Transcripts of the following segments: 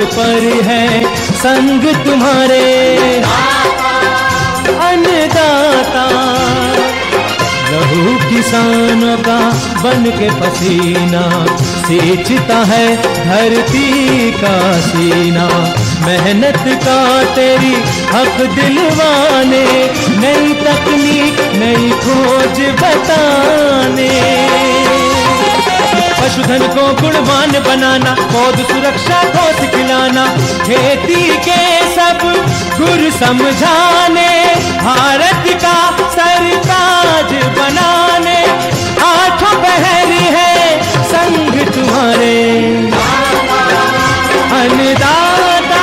पर है संग तुम्हारे अन्नदाता, लहू किसानों का बन के पसीना सींचता है धरती का सीना। मेहनत का तेरी हक दिलवाने, नई तकनीक नई खोज बताने। पशुधन को गुणवान बनाना, पौध सुरक्षा को सिखलाना, खेती के सब गुर समझाने, भारत का सरताज बनाने। आठों पहर है संग तुम्हारे अन्नदाता,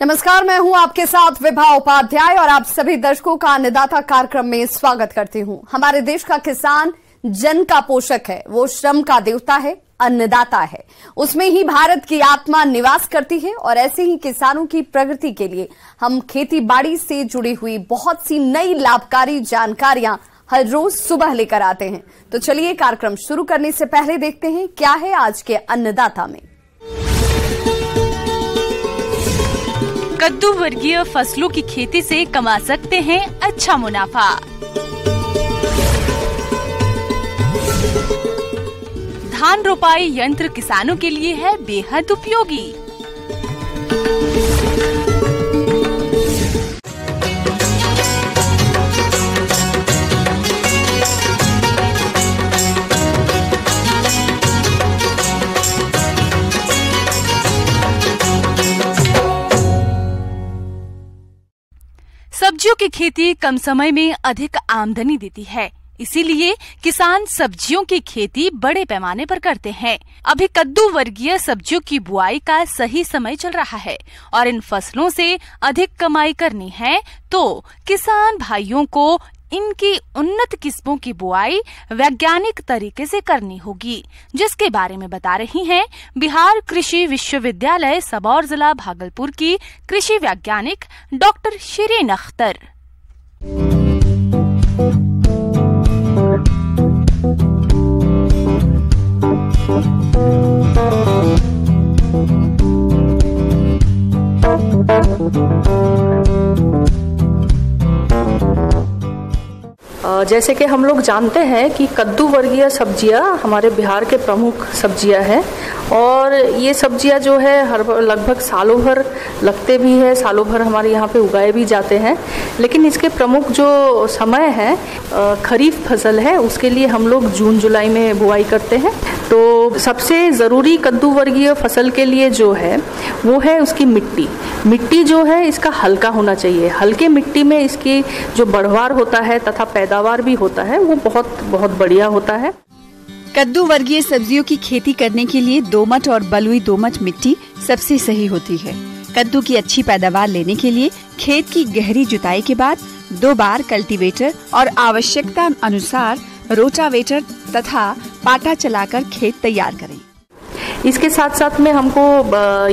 नमस्कार, मैं हूं आपके साथ विभा उपाध्याय और आप सभी दर्शकों का अन्नदाता कार्यक्रम में स्वागत करती हूं। हमारे देश का किसान जन का पोषक है, वो श्रम का देवता है, अन्नदाता है। उसमें ही भारत की आत्मा निवास करती है और ऐसे ही किसानों की प्रगति के लिए हम खेती बाड़ी से जुड़ी हुई बहुत सी नई लाभकारी जानकारियां हर रोज सुबह लेकर आते हैं। तो चलिए कार्यक्रम शुरू करने से पहले देखते हैं क्या है आज के अन्नदाता में। कद्दू वर्गीय फसलों की खेती से कमा सकते हैं अच्छा मुनाफा। धान रोपाई यंत्र किसानों के लिए है बेहद उपयोगी। सब्जियों की खेती कम समय में अधिक आमदनी देती है, इसीलिए किसान सब्जियों की खेती बड़े पैमाने पर करते हैं। अभी कद्दू वर्गीय सब्जियों की बुआई का सही समय चल रहा है और इन फसलों से अधिक कमाई करनी है तो किसान भाइयों को इनकी उन्नत किस्मों की बुआई वैज्ञानिक तरीके से करनी होगी, जिसके बारे में बता रही हैं बिहार कृषि विश्वविद्यालय सबौर जिला भागलपुर की कृषि वैज्ञानिक डॉक्टर शिरीन अख्तर। जैसे कि हम लोग जानते हैं कि कद्दू वर्गीय सब्जियां हमारे बिहार के प्रमुख सब्जियां हैं और ये सब्जियां जो है हर लगभग सालों भर लगते भी है, सालों भर हमारे यहाँ पे उगाए भी जाते हैं। लेकिन इसके प्रमुख जो समय है खरीफ फसल है, उसके लिए हम लोग जून जुलाई में बुआई करते हैं। तो सबसे ज़रूरी कद्दू वर्गीय फसल के लिए जो है वो है उसकी मिट्टी। मिट्टी जो है इसका हल्का होना चाहिए। हल्के मिट्टी में इसकी जो बढ़वार होता है तथा पैदावार भी होता है वो बहुत बहुत बढ़िया होता है। कद्दू वर्गीय सब्जियों की खेती करने के लिए दोमट और बलुई दोमट मिट्टी सबसे सही होती है। कद्दू की अच्छी पैदावार लेने के लिए खेत की गहरी जुताई के बाद 2 बार कल्टीवेटर और आवश्यकता अनुसार रोटावेटर तथा पाटा चलाकर खेत तैयार करें। इसके साथ साथ में हमको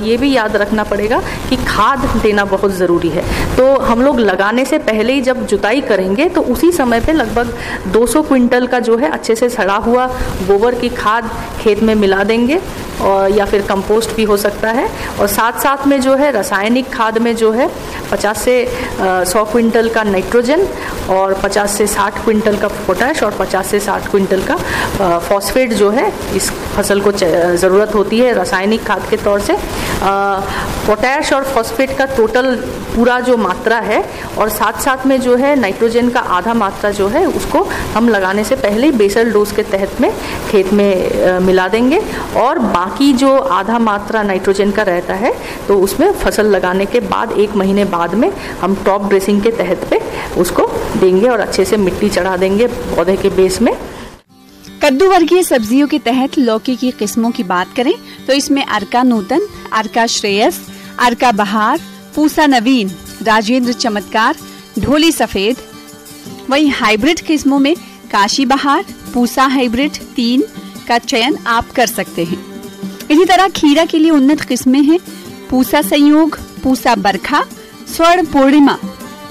ये भी याद रखना पड़ेगा कि खाद देना बहुत ज़रूरी है। तो हम लोग लगाने से पहले ही जब जुताई करेंगे तो उसी समय पे लगभग 200 क्विंटल का जो है अच्छे से सड़ा हुआ गोबर की खाद खेत में मिला देंगे और या फिर कंपोस्ट भी हो सकता है। और साथ साथ में जो है रासायनिक खाद में जो है 50 से 100 क्विंटल का नाइट्रोजन और 50 से 60 क्विंटल का पोटाश और 50 से 60 क्विंटल का फॉस्फेट जो है इस फसल को ज़रूरत होती है रासायनिक खाद के तौर से। पोटाश और फॉस्फेट का टोटल पूरा जो मात्रा है और साथ साथ में जो है नाइट्रोजन का आधा मात्रा जो है उसको हम लगाने से पहले ही बेसल डोज के तहत में खेत में मिला देंगे और बाकी जो आधा मात्रा नाइट्रोजन का रहता है तो उसमें फसल लगाने के बाद 1 महीने बाद में हम टॉप ड्रेसिंग के तहत पे उसको देंगे और अच्छे से मिट्टी चढ़ा देंगे पौधे के बेस में। कद्दू वर्गीय सब्जियों के तहत लौकी की किस्मों की बात करें तो इसमें अर्का नूतन, अर्का श्रेयस, अर्का बहार, पूसा नवीन, राजेंद्र चमत्कार, ढोली सफेद। वहीं हाइब्रिड किस्मों में काशी बहार, पूसा हाइब्रिड 3 का चयन आप कर सकते हैं। इसी तरह खीरा के लिए उन्नत किस्में हैं पूसा संयोग, पूसा बरखा, स्वर्ण पूर्णिमा,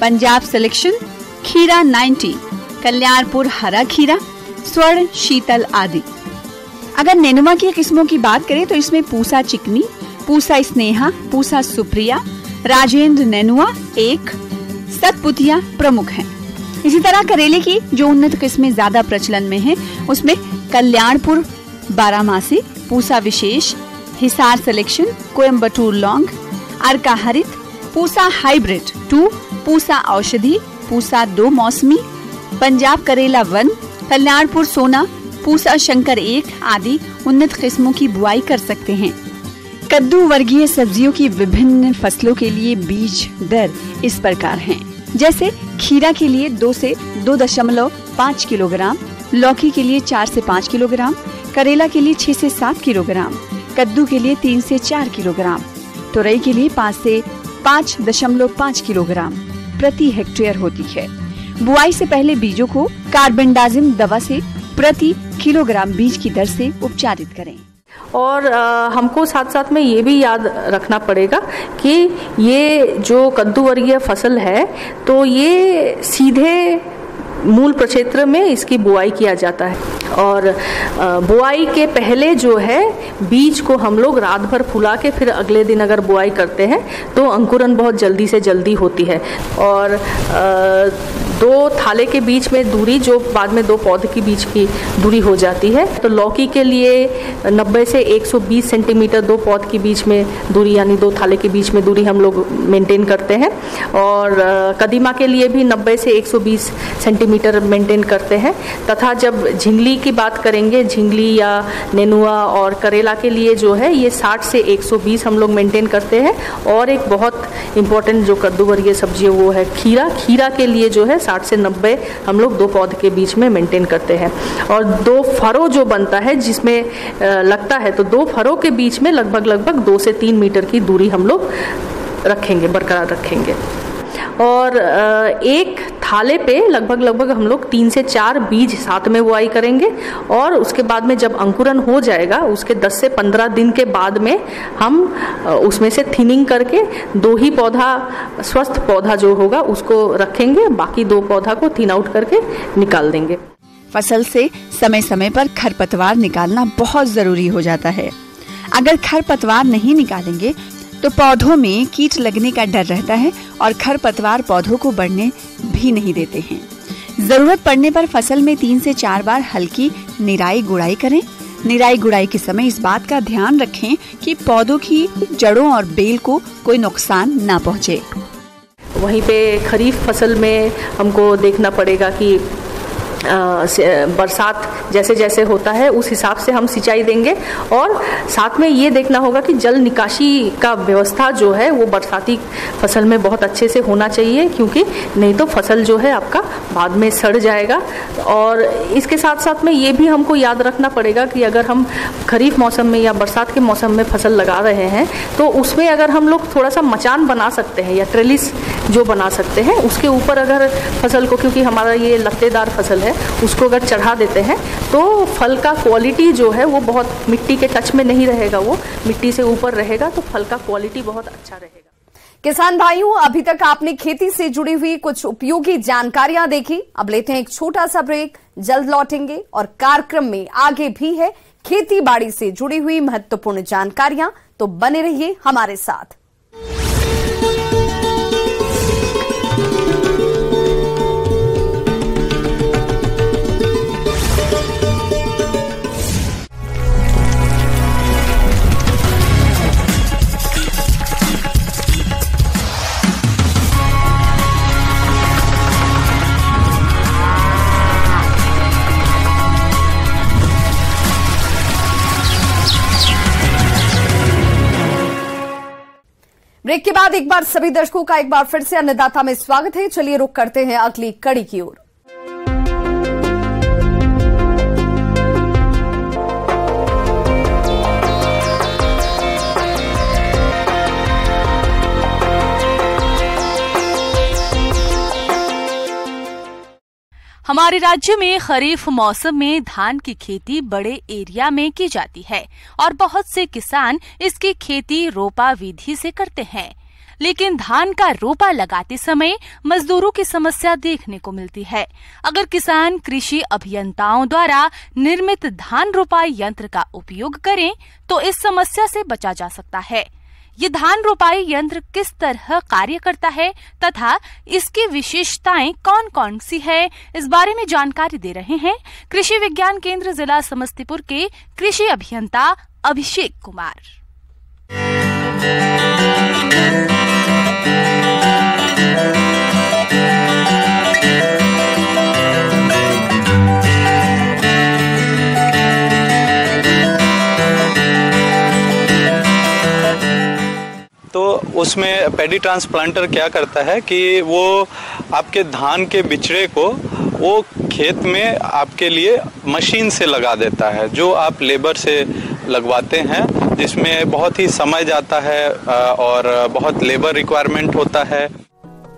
पंजाब सिलेक्शन, खीरा 90, कल्याणपुर हरा खीरा, स्वर्ण, शीतल आदि। अगर नेनुआ की किस्मों की बात करें तो इसमें पूसा चिकनी, पूसा स्नेहा, पूसा सुप्रिया, राजेंद्र नेनुआ 1, सतपुतिया प्रमुख हैं। इसी तरह करेले की जो उन्नत किस्में ज्यादा प्रचलन में हैं, उसमें कल्याणपुर बारामासी, पूसा विशेष, हिसार सिलेक्शन, कोयम्बटूर लॉन्ग, अर्का हरित, पूसा हाइब्रिड 2, पूसा औषधि, पूसा 2 मौसमी, पंजाब करेला 1, कल्याणपुर सोना, पूसा शंकर 1 आदि उन्नत किस्मों की बुआई कर सकते हैं। कद्दू वर्गीय सब्जियों की विभिन्न फसलों के लिए बीज दर इस प्रकार हैं। जैसे खीरा के लिए 2 से 2.5 किलोग्राम, लौकी के लिए 4 से 5 किलोग्राम, करेला के लिए 6 से 7 किलोग्राम, कद्दू के लिए 3 से 4 किलोग्राम, तुरई के लिए 5 से 5.5 किलोग्राम प्रति हेक्टेयर होती है। बुआई से पहले बीजों को कार्बेंडाजिम दवा से प्रति किलोग्राम बीज की दर से उपचारित करें। और हमको साथ साथ में ये भी याद रखना पड़ेगा कि ये जो कद्दू वर्गीय फसल है तो ये सीधे मूल प्रक्षेत्र में इसकी बुआई किया जाता है। और बुआई के पहले जो है बीज को हम लोग रात भर फुला के फिर अगले दिन अगर बुआई करते हैं तो अंकुरन बहुत जल्दी से जल्दी होती है। और 2 थाले के बीच में दूरी जो बाद में 2 पौधे के बीच की दूरी हो जाती है। तो लौकी के लिए 90 से 120 सेंटीमीटर 2 पौध के बीच में दूरी, यानी 2 थाले के बीच में दूरी हम लोग मेंटेन करते हैं। और कदीमा के लिए भी 90 से 120 सेंटीमीटर मेंटेन करते हैं। तथा जब झिंगली की बात करेंगे, झिंगली या नेनुआ और करेला के लिए जो है ये 60 से 120 हम लोग मेंटेन करते हैं। और एक बहुत इम्पोर्टेंट जो कद्दू वर्गीय सब्जी है वो है खीरा। खीरा के लिए जो है 60 से 90 हम लोग 2 पौधे के बीच में मेंटेन करते हैं। और 2 फरों जो बनता है जिसमें लगता है तो 2 फरों के बीच में लगभग 2 से 3 मीटर की दूरी हम लोग रखेंगे, बरकरार रखेंगे। और एक थाले पे लगभग हम लोग 3 से 4 बीज साथ में बुआई करेंगे। और उसके बाद में जब अंकुरन हो जाएगा उसके 10 से 15 दिन के बाद में हम उसमें से थिनिंग करके 2 ही पौधा, स्वस्थ पौधा जो होगा उसको रखेंगे, बाकी 2 पौधा को थिन आउट करके निकाल देंगे। फसल से समय समय पर खरपतवार निकालना बहुत जरूरी हो जाता है। अगर खरपतवार नहीं निकालेंगे तो पौधों में कीट लगने का डर रहता है और खरपतवार पौधों को बढ़ने भी नहीं देते हैं। जरूरत पड़ने पर फसल में 3 से 4 बार हल्की निराई गुड़ाई करें। निराई गुड़ाई के समय इस बात का ध्यान रखें कि पौधों की जड़ों और बेल को कोई नुकसान ना पहुंचे। वहीं पे खरीफ फसल में हमको देखना पड़ेगा कि बरसात जैसे जैसे होता है उस हिसाब से हम सिंचाई देंगे। और साथ में ये देखना होगा कि जल निकासी का व्यवस्था जो है वो बरसाती फसल में बहुत अच्छे से होना चाहिए, क्योंकि नहीं तो फसल जो है आपका बाद में सड़ जाएगा। और इसके साथ साथ में ये भी हमको याद रखना पड़ेगा कि अगर हम खरीफ मौसम में या बरसात के मौसम में फसल लगा रहे हैं तो उसमें अगर हम लोग थोड़ा सा मचान बना सकते हैं या ट्रेलिस जो बना सकते हैं उसके ऊपर अगर फसल को, क्योंकि हमारा ये लत्तेदार फसल है, उसको अगर चढ़ा देते हैं तो फल का क्वालिटी जो है वो बहुत मिट्टी के टच में नहीं रहेगा, वो मिट्टी से ऊपर रहेगा, तो फल का क्वालिटी बहुत अच्छा रहेगा। किसान भाइयों, अभी तक आपने खेती से जुड़ी हुई कुछ उपयोगी जानकारियां देखी। अब लेते हैं एक छोटा सा ब्रेक, जल्द लौटेंगे और कार्यक्रम में आगे भी है खेती बाड़ी से जुड़ी हुई महत्वपूर्ण जानकारियां, तो बने रहिए हमारे साथ। ब्रेक के बाद एक बार सभी दर्शकों का एक बार फिर से अन्नदाता में स्वागत है। चलिए रुक करते हैं अगली कड़ी की ओर। हमारे राज्य में खरीफ मौसम में धान की खेती बड़े एरिया में की जाती है और बहुत से किसान इसकी खेती रोपा विधि से करते हैं। लेकिन धान का रोपा लगाते समय मजदूरों की समस्या देखने को मिलती है। अगर किसान कृषि अभियंताओं द्वारा निर्मित धान रोपाई यंत्र का उपयोग करें तो इस समस्या से बचा जा सकता है। ये धान रोपाई यंत्र किस तरह कार्य करता है तथा इसकी विशेषताएं कौन कौन सी है, इस बारे में जानकारी दे रहे हैं कृषि विज्ञान केंद्र जिला समस्तीपुर के कृषि अभियंता अभिषेक कुमार। तो उसमें पैडी ट्रांसप्लांटर क्या करता है कि वो आपके धान के बिचड़े को वो खेत में आपके लिए मशीन से लगा देता है, जो आप लेबर से लगवाते हैं, जिसमें बहुत ही समय जाता है और बहुत लेबर रिक्वायरमेंट होता है।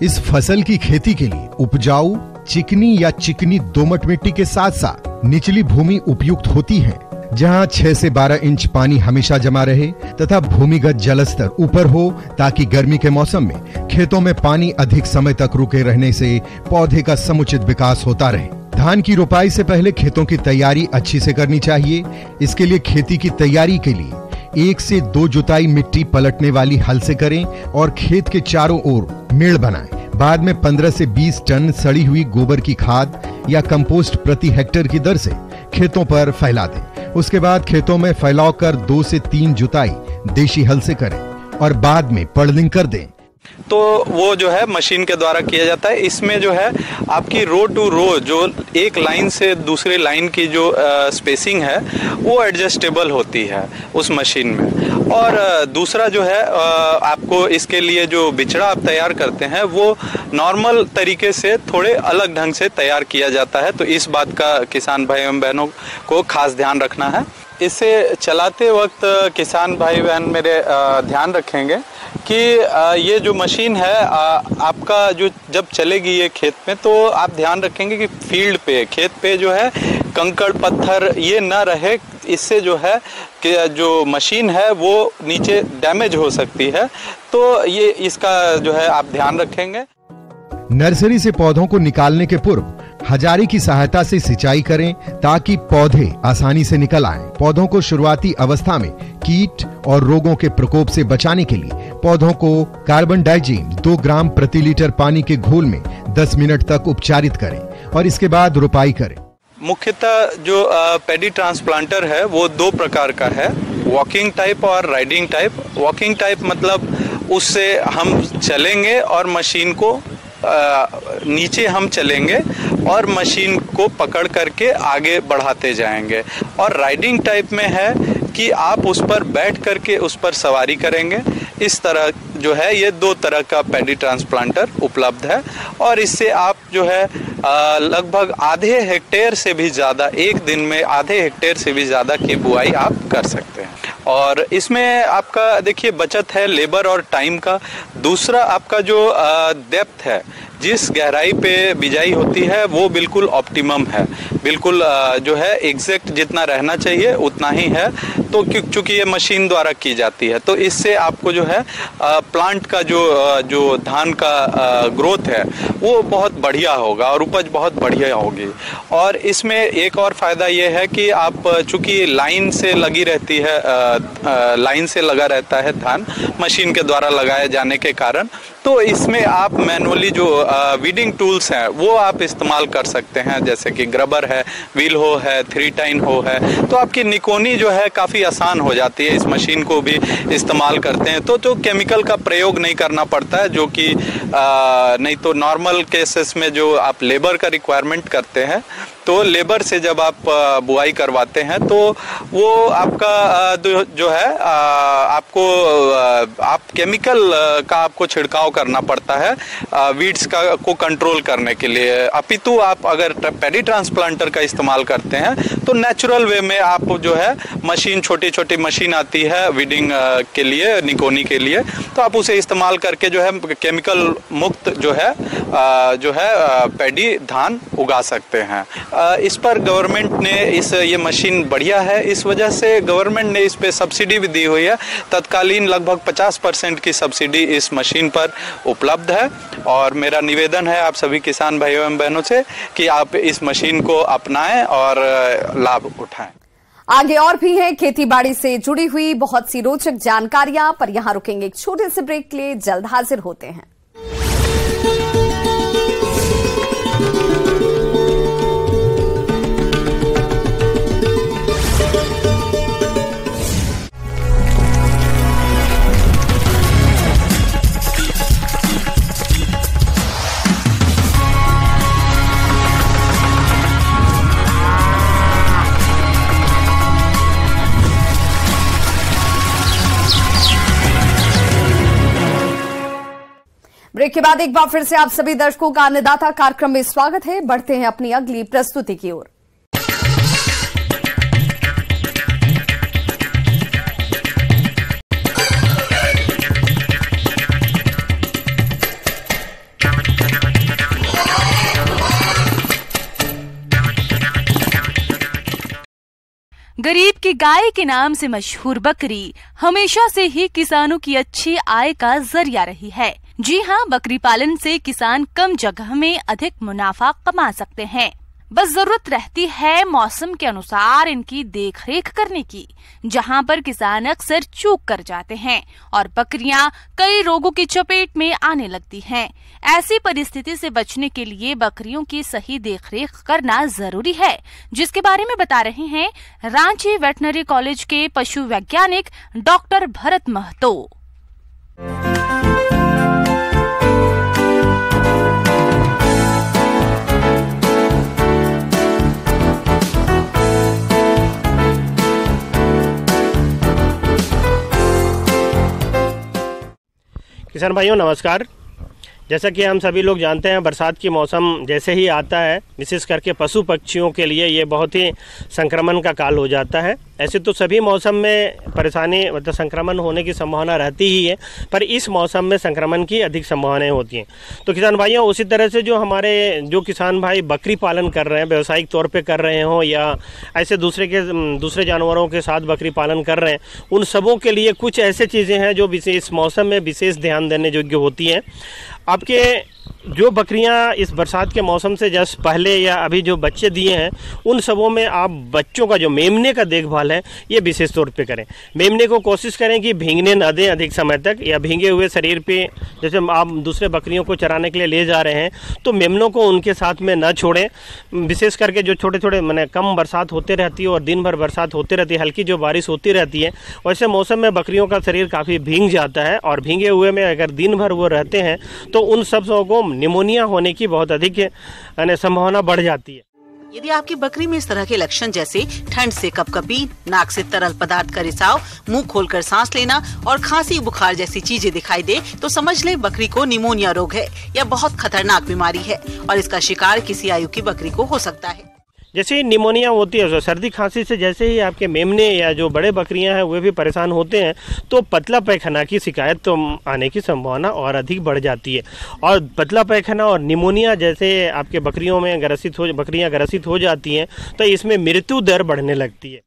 इस फसल की खेती के लिए उपजाऊ चिकनी या चिकनी दोमट मिट्टी के साथ साथ निचली भूमि उपयुक्त होती है, जहां 6 से 12 इंच पानी हमेशा जमा रहे तथा भूमिगत जलस्तर ऊपर हो, ताकि गर्मी के मौसम में खेतों में पानी अधिक समय तक रुके रहने से पौधे का समुचित विकास होता रहे। धान की रोपाई से पहले खेतों की तैयारी अच्छी से करनी चाहिए। इसके लिए खेती की तैयारी के लिए 1 से 2 जुताई मिट्टी पलटने वाली हल से करें और खेत के चारों ओर मेड़ बनाएं। बाद में 15 से 20 टन सड़ी हुई गोबर की खाद या कंपोस्ट प्रति हेक्टेयर की दर से खेतों पर फैला दें। उसके बाद खेतों में फैलाव कर 2 से 3 जुताई देशी हल से करें और बाद में पड़लिंग कर दें। तो वो जो है मशीन के द्वारा किया जाता है। इसमें जो है आपकी रो टू रो, जो एक लाइन से दूसरे लाइन की जो स्पेसिंग है वो एडजस्टेबल होती है उस मशीन में। और दूसरा जो है आपको इसके लिए जो बिचड़ा आप तैयार करते हैं वो नॉर्मल तरीके से थोड़े अलग ढंग से तैयार किया जाता है। तो इस बात का किसान भाई एवं बहनों को खास ध्यान रखना है। इसे चलाते वक्त किसान भाई बहन मेरे ध्यान रखेंगे कि ये जो मशीन है आपका जो जब चलेगी ये खेत में, तो आप ध्यान रखेंगे कि फील्ड पे, खेत पे जो है कंकड़ पत्थर ये ना रहे। इससे जो है कि जो मशीन है वो नीचे डैमेज हो सकती है। तो ये इसका जो है आप ध्यान रखेंगे। नर्सरी से पौधों को निकालने के पूर्व हजारी की सहायता से सिंचाई करें, ताकि पौधे आसानी से निकल आएं। पौधों को शुरुआती अवस्था में कीट और रोगों के प्रकोप से बचाने के लिए पौधों को कार्बन डाइजीन 2 ग्राम प्रति लीटर पानी के घोल में 10 मिनट तक उपचारित करें और इसके बाद रोपाई करें। मुख्यतः जो पैडी ट्रांसप्लांटर है वो 2 प्रकार का है, वॉकिंग टाइप और राइडिंग टाइप। वॉकिंग टाइप मतलब उससे हम चलेंगे और मशीन को नीचे हम चलेंगे और मशीन को पकड़ करके आगे बढ़ाते जाएंगे। और राइडिंग टाइप में है कि आप उस पर बैठ करके उस पर सवारी करेंगे। इस तरह जो है ये 2 तरह का पैडी ट्रांसप्लांटर उपलब्ध है और इससे आप जो है लगभग आधे हेक्टेयर से भी ज़्यादा, एक दिन में आधे हेक्टेयर से भी ज़्यादा की बुआई आप कर सकते हैं। और इसमें आपका देखिए बचत है लेबर और टाइम का। दूसरा आपका जो डेप्थ है, जिस गहराई पे बिजाई होती है वो बिल्कुल ऑप्टिमम है, बिल्कुल जो है एग्जैक्ट जितना रहना चाहिए उतना ही है। तो क्योंकि ये मशीन द्वारा की जाती है तो इससे आपको जो है प्लांट का जो धान का ग्रोथ है वो बहुत बढ़िया होगा और उपज बहुत बढ़िया होगी। और इसमें एक और फायदा ये है कि आप चूंकि लाइन से लगी रहती है, लाइन से लगा रहता है धान मशीन के द्वारा लगाए जाने के कारण, तो इसमें आप मैनुअली जो वीडिंग टूल्स हैं वो आप इस्तेमाल कर सकते हैं, जैसे कि ग्रबर है, व्हील हो है, 3 टाइन हो है। तो आपकी निकोनी जो है काफ़ी आसान हो जाती है इस मशीन को भी इस्तेमाल करते हैं। तो केमिकल का प्रयोग नहीं करना पड़ता है, जो कि नहीं तो नॉर्मल केसेस में जो आप लेबर का रिक्वायरमेंट करते हैं, तो लेबर से जब आप बुआई करवाते हैं तो वो आपका जो है आपको आप केमिकल का आपको छिड़काव करना पड़ता है वीड्स को कंट्रोल करने के लिए। अपितु आप अगर पैडी ट्रांसप्लांटर का इस्तेमाल करते हैं तो नेचुरल वे में आप जो है मशीन, छोटी छोटी मशीन आती है वीडिंग के लिए, निकोनी के लिए, तो आप उसे इस्तेमाल करके जो है केमिकल मुक्त जो है पैडी धान उगा सकते हैं। इस पर गवर्नमेंट ने ये मशीन बढ़िया है, इस वजह से गवर्नमेंट ने इस पे सब्सिडी भी दी हुई है। तत्कालीन लगभग 50% की सब्सिडी इस मशीन पर उपलब्ध है और मेरा निवेदन है आप सभी किसान भाइयों एवं बहनों से कि आप इस मशीन को अपनाएं और लाभ उठाएं। आगे और भी है खेती बाड़ी से जुड़ी हुई बहुत सी रोचक जानकारियां, पर यहां रुकेंगे एक छोटे से ब्रेक के लिए, जल्द हाजिर होते हैं। ब्रेक के बाद एक बार फिर से आप सभी दर्शकों का अन्नदाता कार्यक्रम में स्वागत है। बढ़ते हैं अपनी अगली प्रस्तुति की ओर। गरीब की गाय के नाम से मशहूर बकरी हमेशा से ही किसानों की अच्छी आय का जरिया रही है। जी हाँ, बकरी पालन से किसान कम जगह में अधिक मुनाफा कमा सकते हैं। बस जरूरत रहती है मौसम के अनुसार इनकी देखरेख करने की, जहाँ पर किसान अक्सर चूक कर जाते हैं और बकरियां कई रोगों की चपेट में आने लगती हैं। ऐसी परिस्थिति से बचने के लिए बकरियों की सही देखरेख करना जरूरी है, जिसके बारे में बता रहे हैं रांची वेटनरी कॉलेज के पशु वैज्ञानिक डॉक्टर भरत महतो। किसान भाइयों नमस्कार। जैसा कि हम सभी लोग जानते हैं, बरसात की मौसम जैसे ही आता है, विशेष करके पशु पक्षियों के लिए ये बहुत ही संक्रमण का काल हो जाता है। ऐसे तो सभी मौसम में परेशानी मतलब संक्रमण होने की संभावना रहती ही है, पर इस मौसम में संक्रमण की अधिक संभावनाएं होती हैं। तो किसान भाइयों, उसी तरह से जो किसान भाई बकरी पालन कर रहे हैं, व्यावसायिक तौर पे कर रहे हों या ऐसे दूसरे जानवरों के साथ बकरी पालन कर रहे हैं, उन सबों के लिए कुछ ऐसे चीज़ें हैं जो इस मौसम में विशेष ध्यान देने योग्य होती हैं। आपके जो बकरियां इस बरसात के मौसम से जस्ट पहले या अभी जो बच्चे दिए हैं, उन सबों में आप बच्चों का जो मेमने का देखभाल है ये विशेष तौर पे करें। मेमने को कोशिश करें कि भीगने न दें अधिक समय तक, या भीगे हुए शरीर पे जैसे आप दूसरे बकरियों को चराने के लिए ले जा रहे हैं तो मेमनों को उनके साथ में न छोड़ें। विशेष करके जो छोटे मैंने कम बरसात होते रहती है और दिन भर बरसात होती रहती है, हल्की जो बारिश होती रहती है, वैसे मौसम में बकरियों का शरीर काफ़ी भीग जाता है और भीगे हुए में अगर दिन भर वो रहते हैं तो उन सब को निमोनिया होने की बहुत अधिक संभावना बढ़ जाती है। यदि आपकी बकरी में इस तरह के लक्षण जैसे ठंड से कपकपी, नाक से तरल पदार्थ का रिसाव, मुंह खोलकर सांस लेना और खांसी बुखार जैसी चीजें दिखाई दे तो समझ ले बकरी को निमोनिया रोग है या बहुत खतरनाक बीमारी है और इसका शिकार किसी आयु की बकरी को हो सकता है। जैसे ही निमोनिया होती है, सर्दी खांसी से जैसे ही आपके मेमने या जो बड़े बकरियां हैं वे भी परेशान होते हैं तो पतला पैखाना की शिकायत तो आने की संभावना और अधिक बढ़ जाती है। और पतला पैखाना और निमोनिया जैसे आपके बकरियों में बकरियां ग्रसित हो जाती हैं तो इसमें मृत्यु दर बढ़ने लगती है।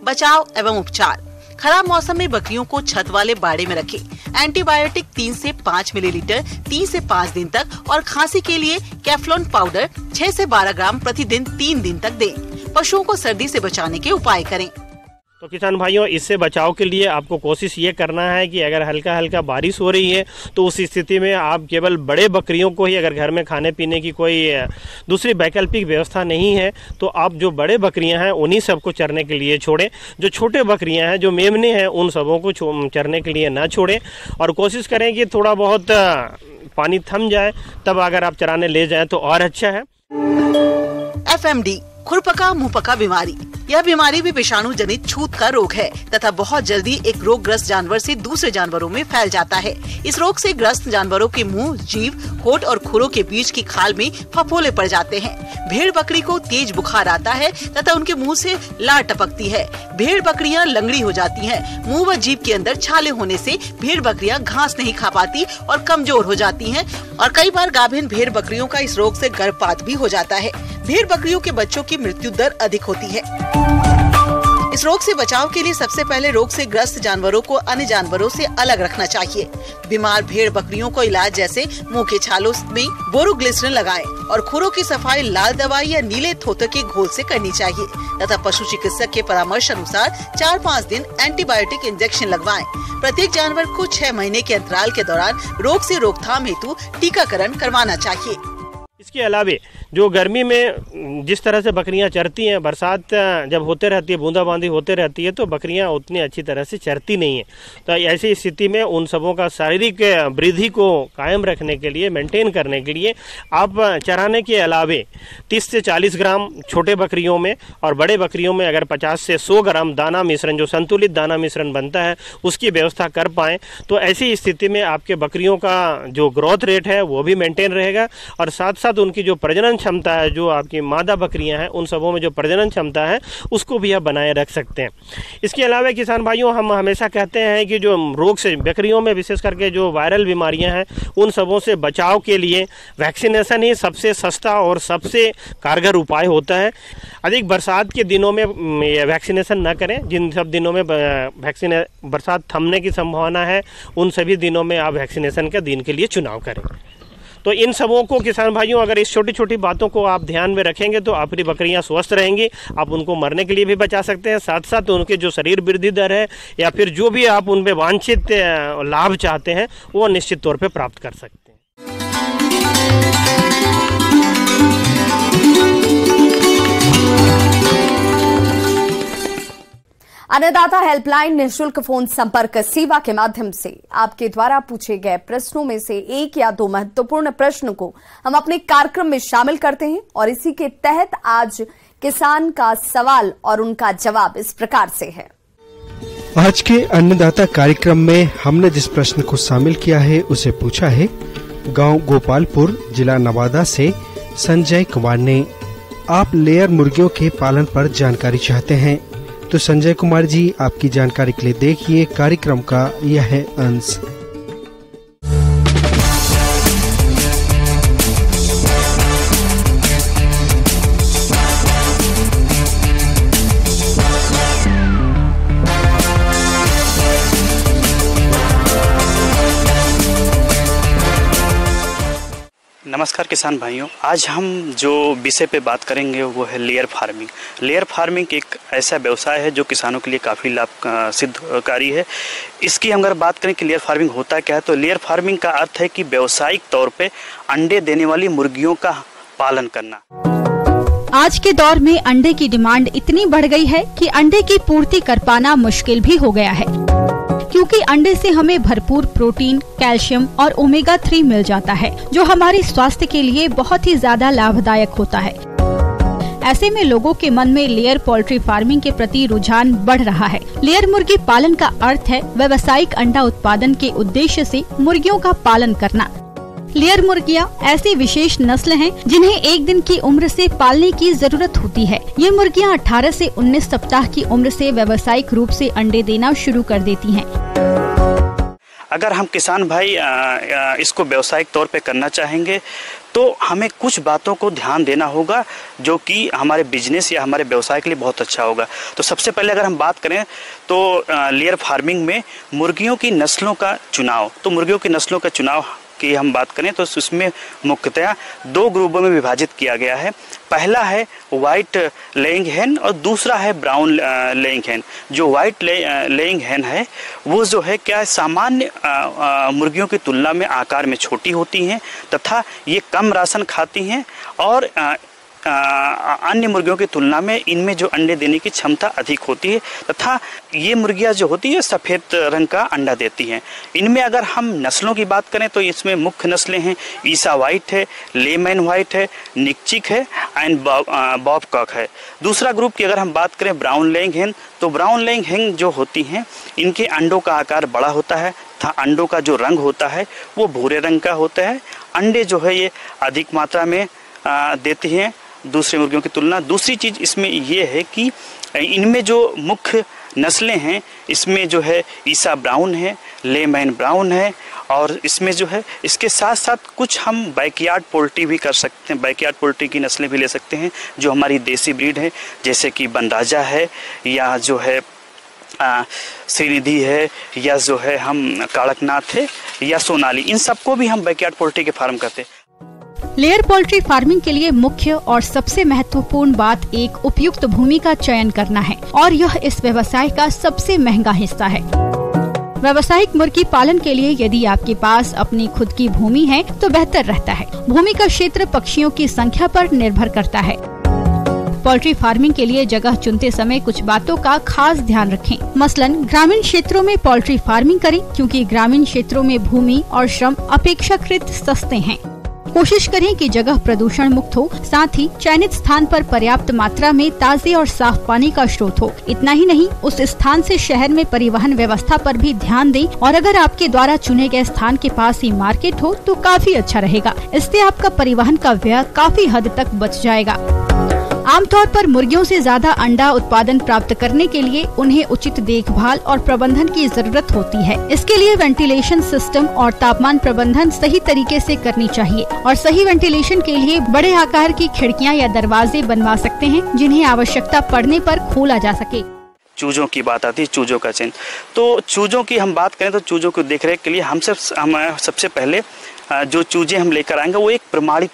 बचाव एवं उपचार। खराब मौसम में बकरियों को छत वाले बाड़े में रखें। एंटीबायोटिक 3 से 5 मिलीलीटर 3 से 5 दिन तक और खांसी के लिए कैफ्लॉन पाउडर 6 से 12 ग्राम प्रतिदिन 3 दिन तक दें। पशुओं को सर्दी से बचाने के उपाय करें। तो किसान भाइयों, इससे बचाव के लिए आपको कोशिश ये करना है कि अगर हल्का हल्का बारिश हो रही है तो उस स्थिति में आप केवल बड़े बकरियों को ही, अगर घर में खाने पीने की कोई दूसरी वैकल्पिक व्यवस्था नहीं है तो आप जो बड़े बकरियां हैं उन्हीं सबको चरने के लिए छोड़ें। जो छोटे बकरियां हैं, जो मेमने हैं, उन सबों को चरने के लिए ना छोड़ें और कोशिश करें कि थोड़ा बहुत पानी थम जाए तब अगर आप चराने ले जाएं तो और अच्छा है। FMD खुरपका मुंहपका बीमारी। यह बीमारी भी विषाणु जनित छूत का रोग है तथा बहुत जल्दी एक रोगग्रस्त जानवर से दूसरे जानवरों में फैल जाता है। इस रोग से ग्रस्त जानवरों के मुंह, जीभ, होठ और खुरों के बीच की खाल में फफोले पड़ जाते हैं। भेड़ बकरी को तेज बुखार आता है तथा उनके मुंह से लार टपकती है। भेड़ बकरियां लंगड़ी हो जाती हैं। मुंह व जीभ के अंदर छाले होने से भेड़ बकरियां घास नहीं खा पाती और कमजोर हो जाती हैं और कई बार गाभिन भेड़ बकरियों का इस रोग से गर्भपात भी हो जाता है। भेड़ बकरियों के बच्चों की मृत्यु दर अधिक होती है। इस रोग से बचाव के लिए सबसे पहले रोग से ग्रस्त जानवरों को अन्य जानवरों से अलग रखना चाहिए। बीमार भेड़ बकरियों को इलाज जैसे मुंह के छालों में बोरोग्लिसरिन लगाएं और खुरों की सफाई लाल दवाई या नीले थोथे के घोल से करनी चाहिए तथा पशु चिकित्सक के परामर्श अनुसार 4-5 दिन एंटीबायोटिक इंजेक्शन लगवाएं। प्रत्येक जानवर को 6 महीने के अंतराल के दौरान रोग से रोकथाम हेतु टीकाकरण करवाना चाहिए। इसके अलावे जो गर्मी में जिस तरह से बकरियां चरती हैं, बरसात जब होते रहती है, बूंदाबांदी होते रहती है, तो बकरियां उतनी अच्छी तरह से चरती नहीं है। तो ऐसी स्थिति में उन सबों का शारीरिक वृद्धि को कायम रखने के लिए, मेंटेन करने के लिए आप चराने के अलावे 30 से 40 ग्राम छोटे बकरियों में और बड़े बकरियों में अगर 50 से 100 ग्राम दाना मिश्रण, जो संतुलित दाना मिश्रण बनता है, उसकी व्यवस्था कर पाएँ तो ऐसी स्थिति में आपके बकरियों का जो ग्रोथ रेट है वो भी मेंटेन रहेगा और साथ साथ उनकी जो प्रजनन क्षमता है, जो आपकी मादा बकरियां हैं, उन सबों में जो प्रजनन क्षमता है उसको भी आप बनाए रख सकते हैं। इसके अलावा किसान भाइयों, हम हमेशा कहते हैं कि जो रोग से बकरियों में विशेष करके जो वायरल बीमारियां हैं उन सबों से बचाव के लिए वैक्सीनेशन ही सबसे सस्ता और सबसे कारगर उपाय होता है। अधिक बरसात के दिनों में वैक्सीनेशन न करें। जिन सब दिनों में बरसात थमने की संभावना है उन सभी दिनों में आप वैक्सीनेशन के दिन के लिए चुनाव करें। तो इन सबों को किसान भाइयों, अगर इस छोटी छोटी बातों को आप ध्यान में रखेंगे तो आपकी बकरियां स्वस्थ रहेंगी। आप उनको मरने के लिए भी बचा सकते हैं, साथ साथ उनके जो शरीर वृद्धि दर है या फिर जो भी आप उनमें वांछित लाभ चाहते हैं वो निश्चित तौर पे प्राप्त कर सकते हैं। अन्नदाता हेल्पलाइन निःशुल्क फोन संपर्क सेवा के माध्यम से आपके द्वारा पूछे गए प्रश्नों में से 1 या 2 महत्वपूर्ण प्रश्न को हम अपने कार्यक्रम में शामिल करते हैं और इसी के तहत आज किसान का सवाल और उनका जवाब इस प्रकार से है। आज के अन्नदाता कार्यक्रम में हमने जिस प्रश्न को शामिल किया है उसे पूछा है गांव गोपालपुर, जिला नवादा से संजय कुमार ने। आप लेयर मुर्गियों के पालन पर जानकारी चाहते हैं तो संजय कुमार जी, आपकी जानकारी के लिए देखिए कार्यक्रम का यह अंश। नमस्कार किसान भाइयों, आज हम जो विषय पे बात करेंगे वो है लेयर फार्मिंग। लेयर फार्मिंग एक ऐसा व्यवसाय है जो किसानों के लिए काफ़ी लाभ सिद्धकारी है। इसकी अगर बात करें कि लेयर फार्मिंग होता क्या है, तो लेयर फार्मिंग का अर्थ है कि व्यावसायिक तौर पे अंडे देने वाली मुर्गियों का पालन करना। आज के दौर में अंडे की डिमांड इतनी बढ़ गई है कि अंडे की पूर्ति कर पाना मुश्किल भी हो गया है, क्योंकि अंडे से हमें भरपूर प्रोटीन, कैल्शियम और ओमेगा 3 मिल जाता है, जो हमारे स्वास्थ्य के लिए बहुत ही ज्यादा लाभदायक होता है। ऐसे में लोगों के मन में लेयर पोल्ट्री फार्मिंग के प्रति रुझान बढ़ रहा है। लेयर मुर्गी पालन का अर्थ है व्यावसायिक अंडा उत्पादन के उद्देश्य से मुर्गियों का पालन करना। लेयर मुर्गियां ऐसी विशेष नस्ल हैं जिन्हें 1 दिन की उम्र से पालने की जरूरत होती है। ये मुर्गियां 18 से 19 सप्ताह की उम्र से व्यावसायिक रूप से अंडे देना शुरू कर देती हैं। अगर हम किसान भाई इसको व्यावसायिक तौर पे करना चाहेंगे तो हमें कुछ बातों को ध्यान देना होगा जो कि हमारे बिजनेस या हमारे व्यवसाय के लिए बहुत अच्छा होगा। तो सबसे पहले अगर हम बात करें तो लेयर फार्मिंग में मुर्गियों की नस्लों का चुनाव, तो मुर्गियों की नस्लों का चुनाव की हम बात करें तो उसमें मुख्यतः 2 ग्रुपों में विभाजित किया गया है। पहला है वाइट लेइंग हैन और दूसरा है ब्राउन लेइंग हैन। जो वाइट लेइंग हैन है वो जो है क्या सामान्य मुर्गियों की तुलना में आकार में छोटी होती हैं तथा ये कम राशन खाती हैं और अन्य मुर्गियों की तुलना में इनमें जो अंडे देने की क्षमता अधिक होती है तथा ये मुर्गियां जो होती है सफ़ेद रंग का अंडा देती हैं। इनमें अगर हम नस्लों की बात करें तो इसमें मुख्य नस्लें हैं ईसा वाइट है, लेमैन वाइट है, निकचिक है एंड बॉबकॉक है। दूसरा ग्रुप की अगर हम बात करें ब्राउन लेइंग हेन, तो ब्राउन लेइंग हेन जो होती हैं इनके अंडों का आकार बड़ा होता है तथा अंडों का जो रंग होता है वो भूरे रंग का होता है। अंडे जो है ये अधिक मात्रा में देती हैं दूसरे मुर्गियों की तुलना। दूसरी चीज़ इसमें ये है कि इनमें जो मुख्य नस्लें हैं इसमें जो है ईसा ब्राउन है, लेमैन ब्राउन है और इसमें जो है इसके साथ साथ कुछ हम बैकयार्ड पोल्ट्री भी कर सकते हैं। बैकयार्ड पोल्ट्री की नस्लें भी ले सकते हैं जो हमारी देसी ब्रीड है, जैसे कि बनराजा है या जो है श्रीनिधि है या जो है हम कड़कनाथ है या सोनाली, इन सबको भी हम बैकयार्ड पोल्ट्री के फार्म करते हैं। लेयर पोल्ट्री फार्मिंग के लिए मुख्य और सबसे महत्वपूर्ण बात एक उपयुक्त भूमि का चयन करना है और यह इस व्यवसाय का सबसे महंगा हिस्सा है। व्यावसायिक मुर्गी पालन के लिए यदि आपके पास अपनी खुद की भूमि है तो बेहतर रहता है। भूमि का क्षेत्र पक्षियों की संख्या पर निर्भर करता है। पोल्ट्री फार्मिंग के लिए जगह चुनते समय कुछ बातों का खास ध्यान रखें। मसलन ग्रामीण क्षेत्रों में पोल्ट्री फार्मिंग करें क्योंकि ग्रामीण क्षेत्रों में भूमि और श्रम अपेक्षाकृत सस्ते हैं। कोशिश करें कि जगह प्रदूषण मुक्त हो, साथ ही चयनित स्थान पर पर्याप्त मात्रा में ताजे और साफ पानी का स्रोत हो। इतना ही नहीं, उस स्थान से शहर में परिवहन व्यवस्था पर भी ध्यान दें और अगर आपके द्वारा चुने गए स्थान के पास ही मार्केट हो तो काफी अच्छा रहेगा। इससे आपका परिवहन का व्यय काफी हद तक बच जाएगा। आमतौर पर मुर्गियों से ज्यादा अंडा उत्पादन प्राप्त करने के लिए उन्हें उचित देखभाल और प्रबंधन की जरूरत होती है। इसके लिए वेंटिलेशन सिस्टम और तापमान प्रबंधन सही तरीके से करनी चाहिए और सही वेंटिलेशन के लिए बड़े आकार की खिड़कियां या दरवाजे बनवा सकते हैं जिन्हें आवश्यकता पड़ने पर खोला जा सके। चूजों की बात आती है, चूजों का चयन। तो चूजों की हम बात करें तो चूजों को देखरेख के लिए हम सबसे पहले जो चूजे हम लेकर आएंगे वो एक प्रमाणित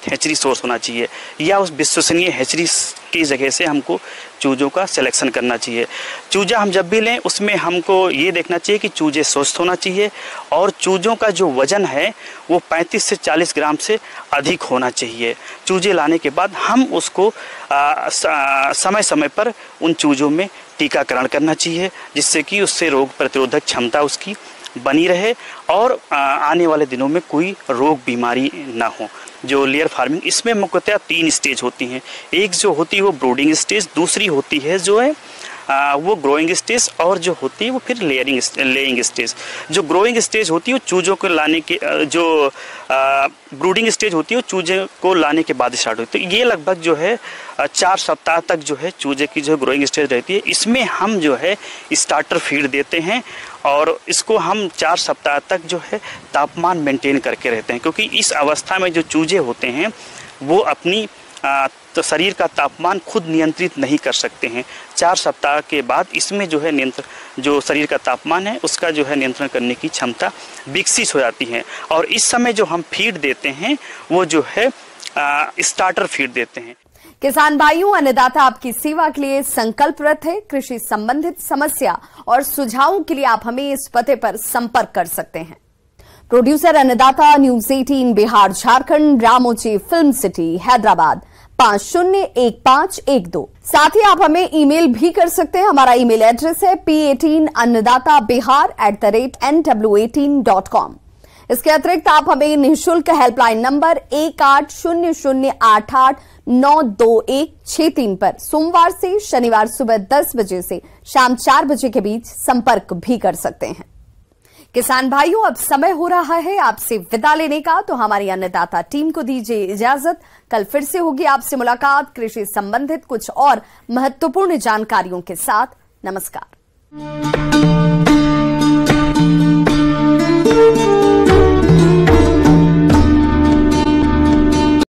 हैचरी सोर्स होना चाहिए या उस विश्वसनीय हैचरी की जगह से हमको चूजों का सिलेक्शन करना चाहिए। चूजा हम जब भी लें उसमें हमको ये देखना चाहिए कि चूजे स्वस्थ होना चाहिए और चूजों का जो वजन है वो 35 से 40 ग्राम से अधिक होना चाहिए। चूजे लाने के बाद हम उसको समय समय पर उन चूजों में टीकाकरण करना चाहिए जिससे कि उससे रोग प्रतिरोधक क्षमता उसकी बनी रहे और आने वाले दिनों में कोई रोग बीमारी ना हो। जो लेयर फार्मिंग इसमें मुख्यतः 3 स्टेज होती हैं। एक जो होती है वो ब्रूडिंग स्टेज, दूसरी होती है जो है वो ग्रोइंग स्टेज और जो होती है वो फिर लेइंग स्टेज। जो ग्रोइंग स्टेज होती है वो चूजों को लाने के जो ब्रूडिंग स्टेज होती है वो चूजे को लाने के बाद स्टार्ट होती है। ये लगभग जो है 4 सप्ताह तक जो है चूजे की जो ग्रोइंग स्टेज रहती है। इसमें हम जो है स्टार्टर फीड देते हैं और इसको हम 4 सप्ताह तक जो है तापमान मेंटेन करके रहते हैं क्योंकि इस अवस्था में जो चूजे होते हैं वो अपनी तो शरीर का तापमान खुद नियंत्रित नहीं कर सकते हैं। 4 सप्ताह के बाद इसमें जो है जो शरीर का तापमान है उसका जो है नियंत्रण करने की क्षमता विकसित हो जाती है और इस समय जो हम फीड देते हैं वो जो है स्टार्टर फीड देते हैं। किसान भाइयों, अन्नदाता आपकी सेवा के लिए संकल्परत है। कृषि संबंधित समस्या और सुझावों के लिए आप हमें इस पते पर संपर्क कर सकते हैं। Producer Annadata, news 18 Bihar Jharkhand, Ramoji film city Hyderabad 501512। साथ ही आप हमें ईमेल भी कर सकते हैं। हमारा ईमेल एड्रेस है p18annadatабihar@nw18.com। इसके अतिरिक्त आप हमें निःशुल्क हेल्पलाइन नंबर 1800889216 पर सोमवार से शनिवार सुबह 10 बजे से शाम 4 बजे के बीच संपर्क भी कर सकते हैं। किसान भाइयों, अब समय हो रहा है आपसे विदा लेने का, तो हमारी अन्नदाता टीम को दीजिए इजाजत। कल फिर से होगी आपसे मुलाकात कृषि संबंधित कुछ और महत्वपूर्ण जानकारियों के साथ। नमस्कार।